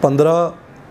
15